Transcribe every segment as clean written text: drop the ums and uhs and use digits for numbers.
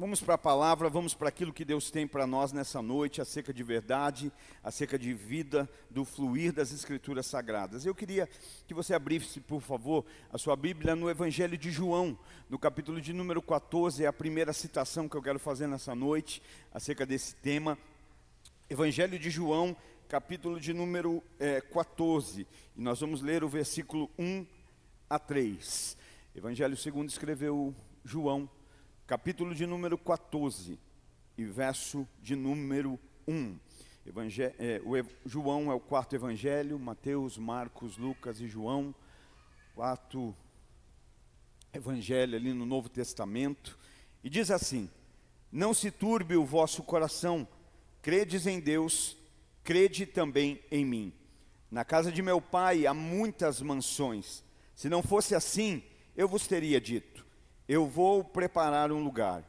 Vamos para a palavra, vamos para aquilo que Deus tem para nós nessa noite, acerca de verdade, acerca de vida, do fluir das Escrituras Sagradas. Eu queria que você abrisse, por favor, a sua Bíblia no Evangelho de João, no capítulo de número 14, é a primeira citação que eu quero fazer nessa noite, acerca desse tema. Evangelho de João, capítulo de número 14, e nós vamos ler o versículo 1 a 3. Evangelho segundo escreveu João, capítulo de número 14 e verso de número 1. João é o quarto evangelho, Mateus, Marcos, Lucas e João, quarto evangelho ali no Novo Testamento. E diz assim: não se turbe o vosso coração, credes em Deus, crede também em mim. Na casa de meu pai há muitas mansões, se não fosse assim, eu vos teria dito, eu vou preparar um lugar.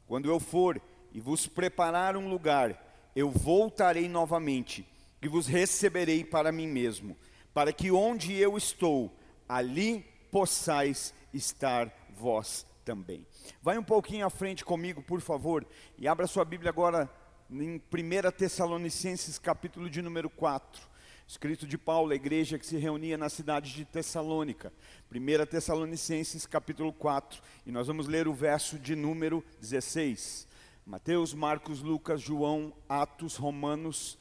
Quando eu for e vos preparar um lugar, eu voltarei novamente e vos receberei para mim mesmo, para que onde eu estou, ali possais estar vós também. Vai um pouquinho à frente comigo, por favor, e abra sua Bíblia agora em 1 Tessalonicenses, capítulo de número 4. Escrito de Paulo, a igreja que se reunia na cidade de Tessalônica. 1 Tessalonicenses, capítulo 4. E nós vamos ler o verso de número 16. Mateus, Marcos, Lucas, João, Atos, Romanos,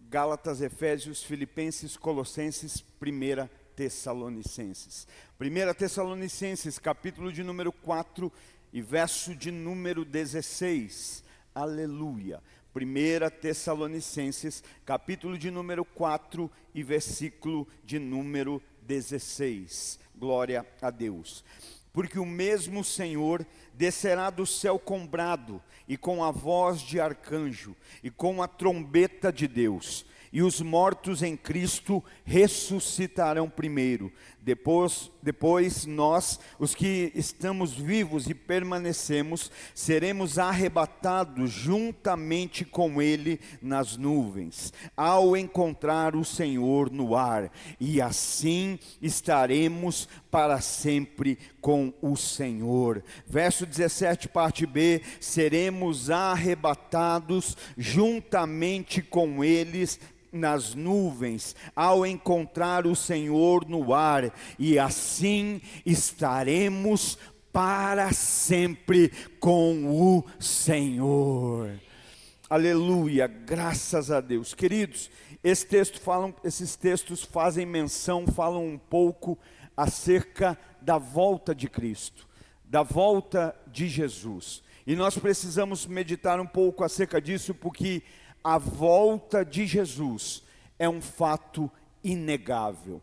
Gálatas, Efésios, Filipenses, Colossenses, 1 Tessalonicenses. 1 Tessalonicenses, capítulo de número 4 e verso de número 16. Aleluia. 1 Tessalonicenses, capítulo de número 4 e versículo de número 16. Glória a Deus. Porque o mesmo Senhor descerá do céu com brado, e com a voz de arcanjo, e com a trombeta de Deus, e os mortos em Cristo ressuscitarão primeiro. Depois nós, os que estamos vivos e permanecemos, seremos arrebatados juntamente com Ele nas nuvens, ao encontrar o Senhor no ar, e assim estaremos para sempre com o Senhor. Verso 17, parte B: seremos arrebatados juntamente com eles nas nuvens, ao encontrar o Senhor no ar, e assim estaremos para sempre com o Senhor. Aleluia, graças a Deus. Queridos, esses textos fazem menção, falam um pouco acerca da volta de Cristo, da volta de Jesus. E nós precisamos meditar um pouco acerca disso, porque a volta de Jesus é um fato inegável.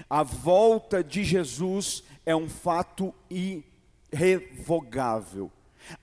A volta de Jesus é um fato irrevogável.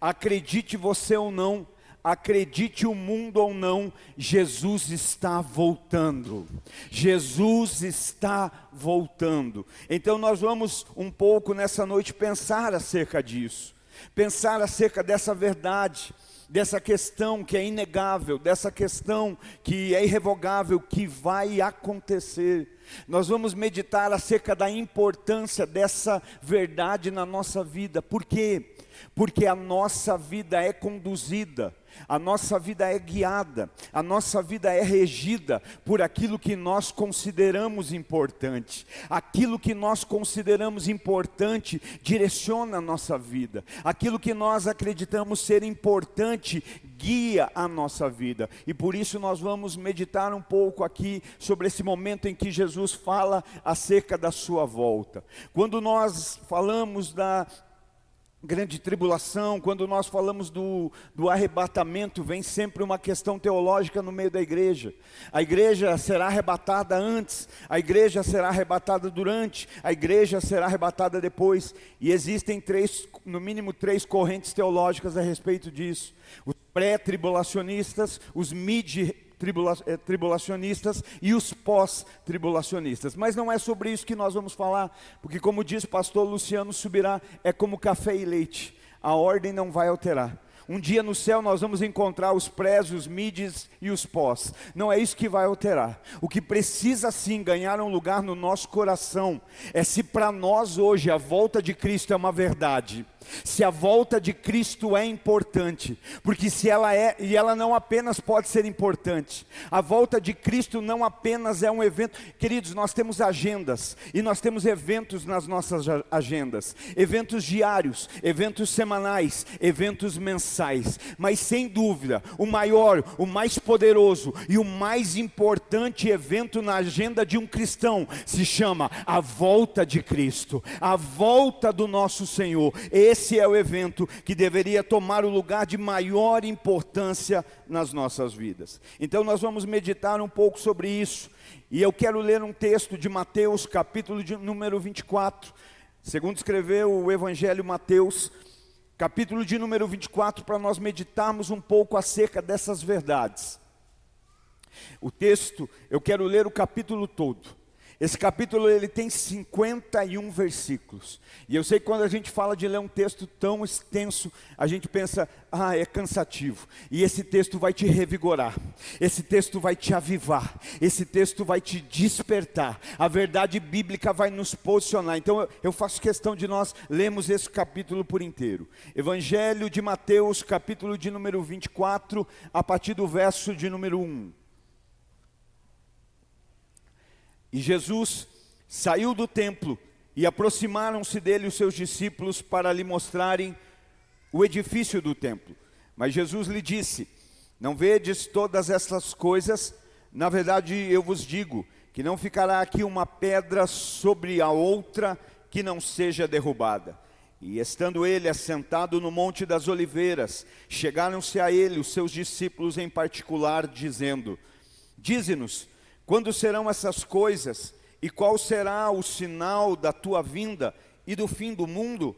Acredite você ou não, acredite o mundo ou não, Jesus está voltando. Jesus está voltando. Então nós vamos um pouco nessa noite pensar acerca disso. Pensar acerca dessa verdade, dessa questão que é inegável, dessa questão que é irrevogável, que vai acontecer. Nós vamos meditar acerca da importância dessa verdade na nossa vida. Por quê? Porque a nossa vida é conduzida, a nossa vida é guiada, a nossa vida é regida por aquilo que nós consideramos importante. Aquilo que nós consideramos importante direciona a nossa vida. Aquilo que nós acreditamos ser importante guia a nossa vida. E por isso nós vamos meditar um pouco aqui sobre esse momento em que Jesus fala acerca da sua volta. Quando nós falamos da grande tribulação, quando nós falamos do arrebatamento, vem sempre uma questão teológica no meio da igreja. A igreja será arrebatada antes, a igreja será arrebatada durante, a igreja será arrebatada depois. E existem no mínimo três correntes teológicas a respeito disso: os pré-tribulacionistas, os tribulacionistas e os pós-tribulacionistas. Mas não é sobre isso que nós vamos falar, porque, como diz o pastor Luciano Subirá, é como café e leite, a ordem não vai alterar. Um dia no céu nós vamos encontrar os prés, os mides e os pós. Não é isso que vai alterar. O que precisa sim ganhar um lugar no nosso coração é se para nós hoje a volta de Cristo é uma verdade. Se a volta de Cristo é importante, porque se ela é, e ela não apenas pode ser importante, a volta de Cristo não apenas é um evento. Queridos, nós temos agendas, e nós temos eventos nas nossas agendas, eventos diários, eventos semanais, eventos mensais, mas sem dúvida, o maior, o mais poderoso e o mais importante evento na agenda de um cristão se chama a volta de Cristo, a volta do nosso Senhor. Esse é o evento que deveria tomar o lugar de maior importância nas nossas vidas. Então nós vamos meditar um pouco sobre isso. E eu quero ler um texto de Mateus, capítulo de número 24. Segundo escreveu o Evangelho Mateus, capítulo de número 24, para nós meditarmos um pouco acerca dessas verdades. O texto, eu quero ler o capítulo todo. Esse capítulo ele tem 51 versículos. E eu sei que quando a gente fala de ler um texto tão extenso, a gente pensa, é cansativo. E esse texto vai te revigorar. Esse texto vai te avivar. Esse texto vai te despertar. A verdade bíblica vai nos posicionar. Então eu faço questão de nós lermos esse capítulo por inteiro. Evangelho de Mateus, capítulo de número 24, a partir do verso de número 1. E Jesus saiu do templo e aproximaram-se dele os seus discípulos para lhe mostrarem o edifício do templo. Mas Jesus lhe disse: não vedes todas essas coisas? Na verdade eu vos digo que não ficará aqui uma pedra sobre a outra que não seja derrubada. E estando ele assentado no Monte das Oliveiras, chegaram-se a ele os seus discípulos em particular, dizendo: dize-nos, quando serão essas coisas, e qual será o sinal da tua vinda e do fim do mundo?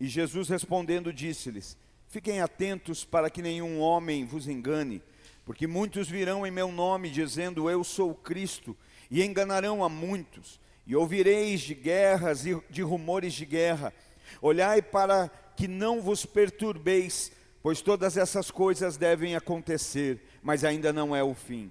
E Jesus respondendo disse-lhes: fiquem atentos para que nenhum homem vos engane, porque muitos virão em meu nome dizendo eu sou o Cristo, e enganarão a muitos. E ouvireis de guerras e de rumores de guerra. Olhai para que não vos perturbeis, pois todas essas coisas devem acontecer, mas ainda não é o fim.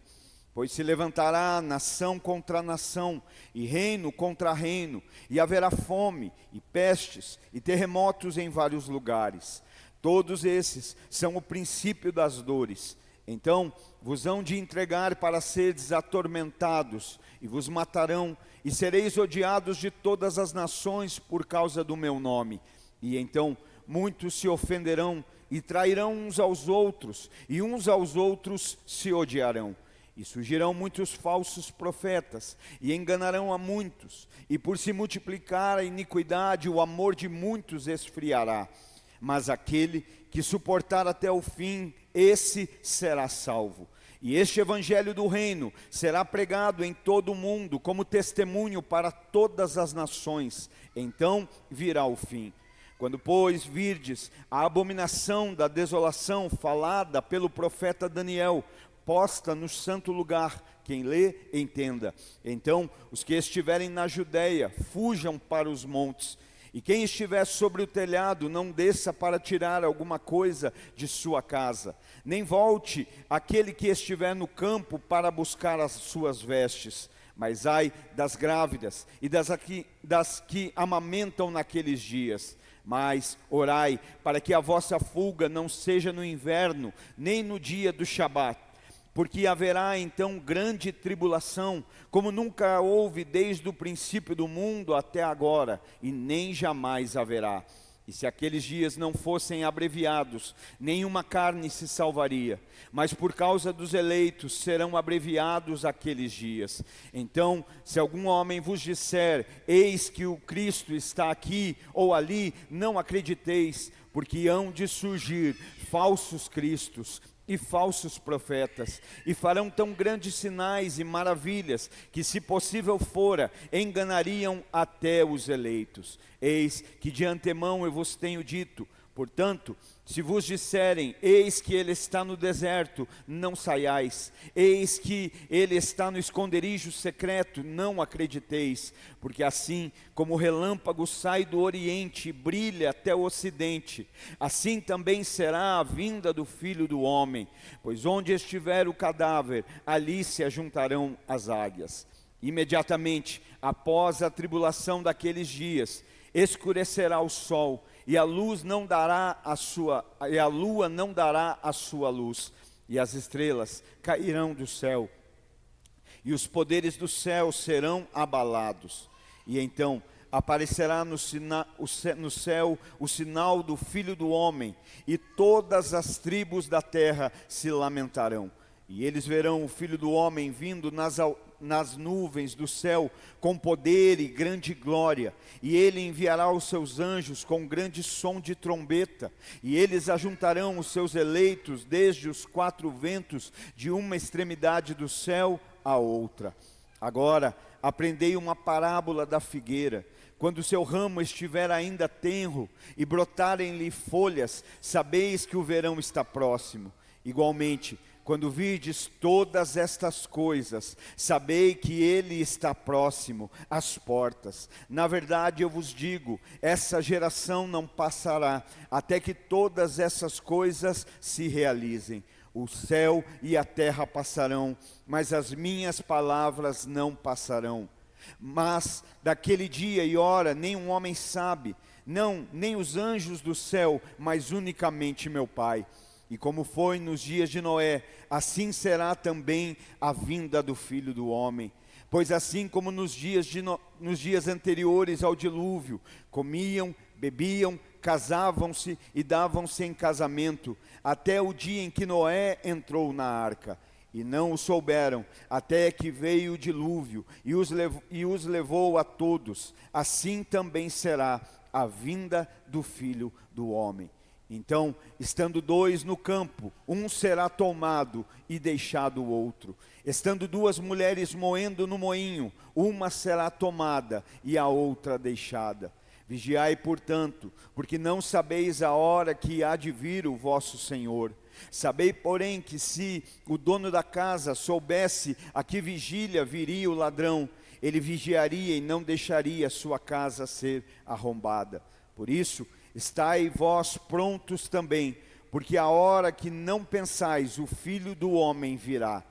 Pois se levantará nação contra nação, e reino contra reino, e haverá fome, e pestes, e terremotos em vários lugares. Todos esses são o princípio das dores. Então vos hão de entregar para seres atormentados, e vos matarão, e sereis odiados de todas as nações por causa do meu nome. E então muitos se ofenderão, e trairão uns aos outros, e uns aos outros se odiarão. E surgirão muitos falsos profetas, e enganarão a muitos, e por se multiplicar a iniquidade, o amor de muitos esfriará. Mas aquele que suportar até o fim, esse será salvo. E este evangelho do reino será pregado em todo o mundo, como testemunho para todas as nações. Então virá o fim. Quando, pois, virdes a abominação da desolação falada pelo profeta Daniel, posta no santo lugar, quem lê, entenda. Então, os que estiverem na Judeia, fujam para os montes. E quem estiver sobre o telhado, não desça para tirar alguma coisa de sua casa. Nem volte aquele que estiver no campo para buscar as suas vestes. Mas ai das grávidas e das que amamentam naqueles dias. Mas orai para que a vossa fuga não seja no inverno, nem no dia do Shabat. Porque haverá então grande tribulação, como nunca houve desde o princípio do mundo até agora, e nem jamais haverá. E se aqueles dias não fossem abreviados, nenhuma carne se salvaria. Mas por causa dos eleitos serão abreviados aqueles dias. Então, se algum homem vos disser, eis que o Cristo está aqui ou ali, não acrediteis, porque hão de surgir falsos cristos e falsos profetas, e farão tão grandes sinais e maravilhas, que se possível fora, enganariam até os eleitos. Eis que de antemão eu vos tenho dito. Portanto, se vos disserem, eis que ele está no deserto, não saiais. Eis que ele está no esconderijo secreto, não acrediteis. Porque assim como o relâmpago sai do oriente e brilha até o ocidente, assim também será a vinda do Filho do Homem. Pois onde estiver o cadáver, ali se ajuntarão as águias. Imediatamente após a tribulação daqueles dias, escurecerá o sol, e a lua não dará a sua luz, e as estrelas cairão do céu, e os poderes do céu serão abalados. E então aparecerá no céu o sinal do Filho do Homem, e todas as tribos da terra se lamentarão. E eles verão o Filho do Homem vindo nas nuvens do céu, com poder e grande glória. E ele enviará os seus anjos com grande som de trombeta, e eles ajuntarão os seus eleitos desde os quatro ventos, de uma extremidade do céu à outra. Agora aprendei uma parábola da figueira. Quando seu ramo estiver ainda tenro e brotarem-lhe folhas, sabeis que o verão está próximo. Igualmente, quando virdes todas estas coisas, sabei que ele está próximo, às portas. Na verdade eu vos digo, essa geração não passará, até que todas essas coisas se realizem. O céu e a terra passarão, mas as minhas palavras não passarão. Mas daquele dia e hora nenhum homem sabe, não, nem os anjos do céu, mas unicamente meu Pai. E como foi nos dias de Noé, assim será também a vinda do Filho do Homem. Pois assim como nos dias anteriores ao dilúvio, comiam, bebiam, casavam-se e davam-se em casamento, até o dia em que Noé entrou na arca. E não o souberam, até que veio o dilúvio e os levou a todos. Assim também será a vinda do Filho do Homem. Então, estando dois no campo, um será tomado e deixado o outro. Estando duas mulheres moendo no moinho, uma será tomada e a outra deixada. Vigiai, portanto, porque não sabeis a hora que há de vir o vosso Senhor. Sabei, porém, que se o dono da casa soubesse a que vigília viria o ladrão, ele vigiaria e não deixaria sua casa ser arrombada. Por isso, estai vós prontos também, porque a hora que não pensais, o Filho do Homem virá.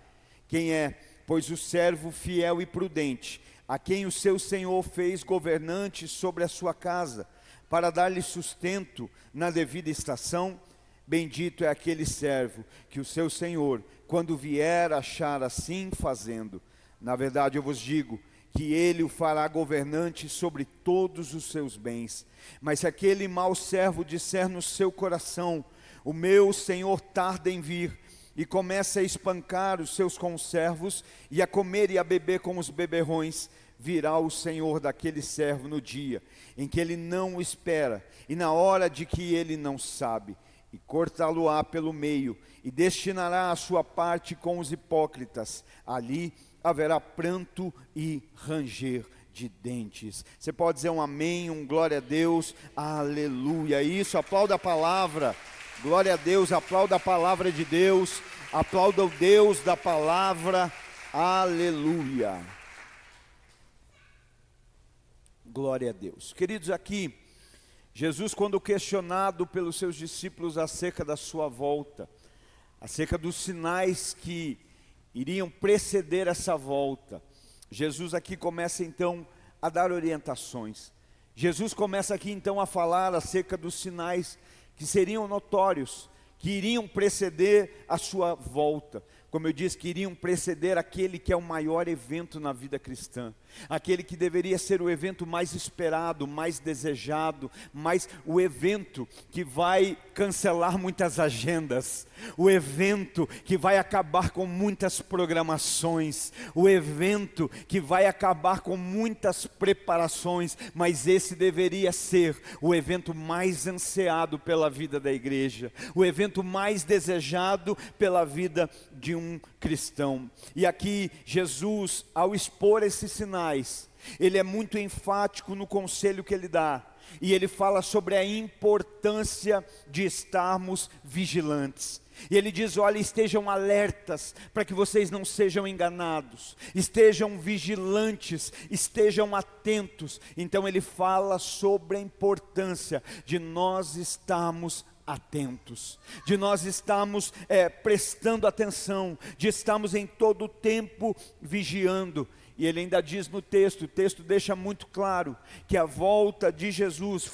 Quem é, pois, o servo fiel e prudente, a quem o seu Senhor fez governante sobre a sua casa, para dar-lhe sustento na devida estação? Bendito é aquele servo que o seu Senhor, quando vier, achar assim fazendo. Na verdade eu vos digo, que ele o fará governante sobre todos os seus bens. Mas se aquele mau servo disser no seu coração, o meu Senhor tarda em vir, e começa a espancar os seus conservos, e a comer e a beber com os beberrões, virá o Senhor daquele servo no dia em que ele não o espera, e na hora de que ele não sabe, e cortá-lo-á pelo meio, e destinará a sua parte com os hipócritas. Ali haverá pranto e ranger de dentes. Você pode dizer um amém, um glória a Deus, aleluia. Isso, aplauda a palavra, glória a Deus, aplauda a palavra de Deus, aplauda o Deus da palavra, aleluia. Glória a Deus. Queridos, aqui, Jesus, quando questionado pelos seus discípulos acerca da sua volta, acerca dos sinais que iriam preceder essa volta, Jesus aqui começa então a dar orientações. Jesus começa aqui então a falar acerca dos sinais que seriam notórios, que iriam preceder a sua volta. Como eu disse, que iriam preceder aquele que é o maior evento na vida cristã, aquele que deveria ser o evento mais esperado, mais desejado, o evento que vai cancelar muitas agendas, o evento que vai acabar com muitas programações, o evento que vai acabar com muitas preparações, mas esse deveria ser o evento mais ansiado pela vida da igreja, o evento mais desejado pela vida de um cristão. E aqui Jesus, ao expor esses sinais, ele é muito enfático no conselho que ele dá, e ele fala sobre a importância de estarmos vigilantes. E ele diz, olha, estejam alertas, para que vocês não sejam enganados, estejam vigilantes, estejam atentos. Então ele fala sobre a importância de nós estarmos atentos, de nós estarmos prestando atenção, de estarmos em todo o tempo vigiando. E ele ainda diz no texto, o texto deixa muito claro, que a volta de Jesus